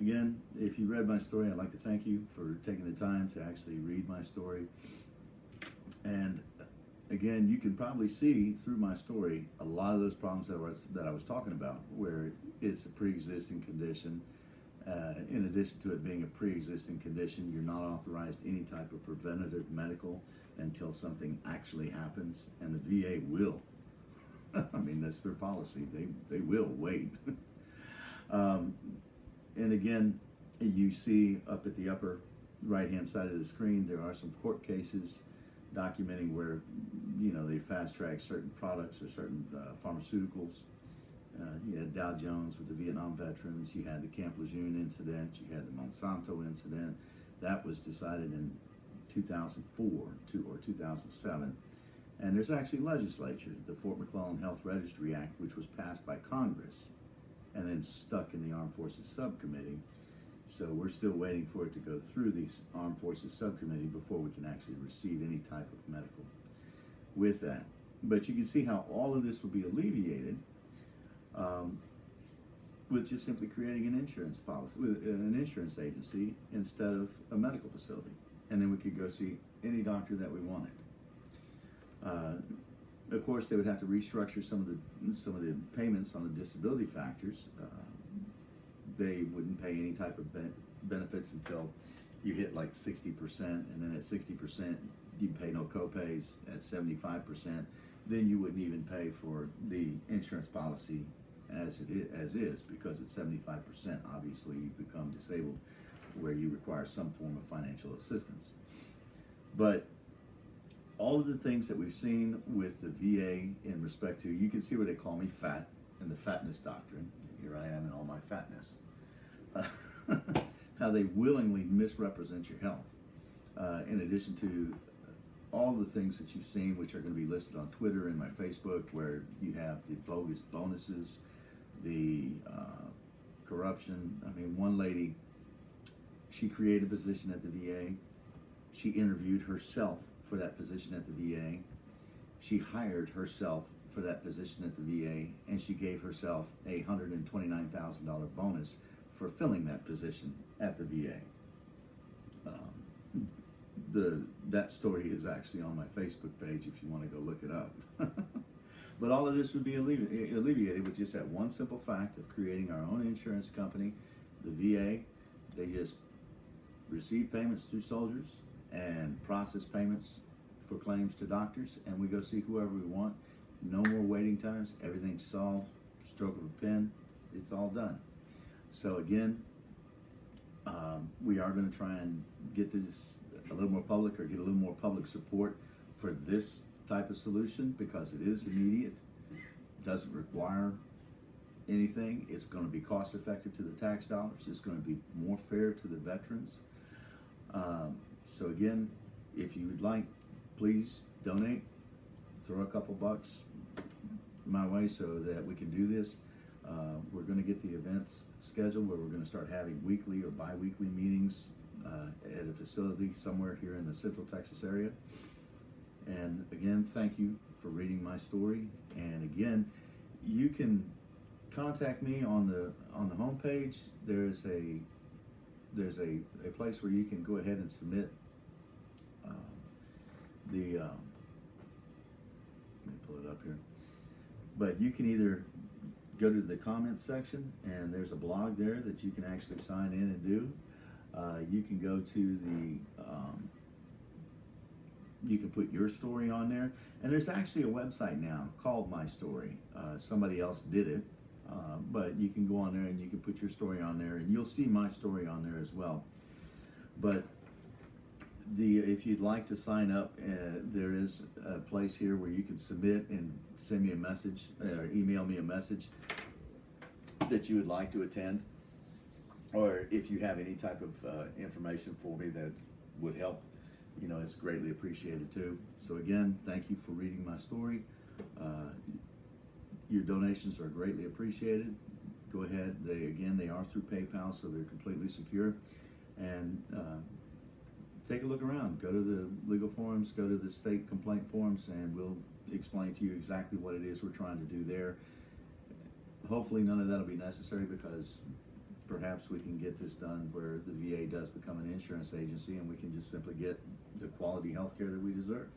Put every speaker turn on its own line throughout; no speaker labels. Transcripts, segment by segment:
again, if you read my story, I'd like to thank you for taking the time to actually read my story. And again, you can probably see through my story a lot of those problems that I was talking about, where it's a pre-existing condition. In addition to it being a pre-existing condition, you're not authorized any type of preventative medical until something actually happens, and the VA will. I mean, that's their policy. They will wait. And again, you see up at the upper right-hand side of the screen, there are some court cases documenting where, you know, they fast-track certain products or certain pharmaceuticals. You had Dow Jones with the Vietnam veterans. You had the Camp Lejeune incident. You had the Monsanto incident. That was decided in 2004 or 2007. And there's actually legislature, the Fort McClellan Health Registry Act, which was passed by Congress and then stuck in the Armed Forces Subcommittee. So we're still waiting for it to go through the Armed Forces Subcommittee before we can actually receive any type of medical with that. But you can see how all of this will be alleviated with just simply creating an insurance policy, with an insurance agency instead of a medical facility. And then we could go see any doctor that we wanted. Of course, they would have to restructure some of the payments on the disability factors. They wouldn't pay any type of benefits until you hit like 60%, and then at 60%, you pay no copays. At 75%, then you wouldn't even pay for the insurance policy as is, because at 75%, obviously you become disabled, where you require some form of financial assistance. But all of the things that we've seen with the VA in respect to, you can see where they call me fat in the fatness doctrine. Here I am in all my fatness. How they willingly misrepresent your health. In addition to all the things that you've seen, which are going to be listed on Twitter and my Facebook, where you have the bogus bonuses, the corruption. I mean, one lady, she created a position at the VA. She interviewed herself for that position at the VA. She hired herself for that position at the VA, and she gave herself a $129,000 bonus for filling that position at the VA. That story is actually on my Facebook page if you want to go look it up. But all of this would be alleviated with just that one simple fact of creating our own insurance company. The VA, they just receive payments through soldiers and process payments for claims to doctors, and we go see whoever we want. No more waiting times. Everything's solved. Stroke of a pen. It's all done. So again, we are going to try and get this a little more public, or get a little more public support for this type of solution, because it is immediate, doesn't require anything. It's going to be cost effective to the tax dollars. It's going to be more fair to the veterans. So again, if you would like, please donate, throw a couple bucks my way so that we can do this. We're going to get the events scheduled where we're going to start having weekly or bi-weekly meetings at a facility somewhere here in the Central Texas area. And again, thank you for reading my story. And again, you can contact me on the homepage. There's a place where you can go ahead and submit let me pull it up here. But you can either go to the comments section, and there's a blog there that you can actually sign in and do. You can go to you can put your story on there, and there's actually a website now called My Story. Somebody else did it, but you can go on there and you can put your story on there, and you'll see my story on there as well. But if you'd like to sign up, there is a place here where you can submit and send me a message, or email me a message that you would like to attend, or if you have any type of information for me that would help, you know, it's greatly appreciated too. So again, thank you for reading my story. Your donations are greatly appreciated. Go ahead. They are through PayPal, so they're completely secure. And take a look around. Go to the legal forums, go to the state complaint forums, and we'll explain to you exactly what it is we're trying to do there. Hopefully none of that will be necessary, because perhaps we can get this done where the VA does become an insurance agency and we can just simply get the quality health care that we deserve.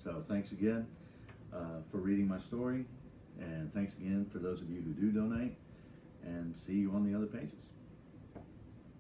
So thanks again for reading my story, and thanks again for those of you who do donate, and see you on the other pages.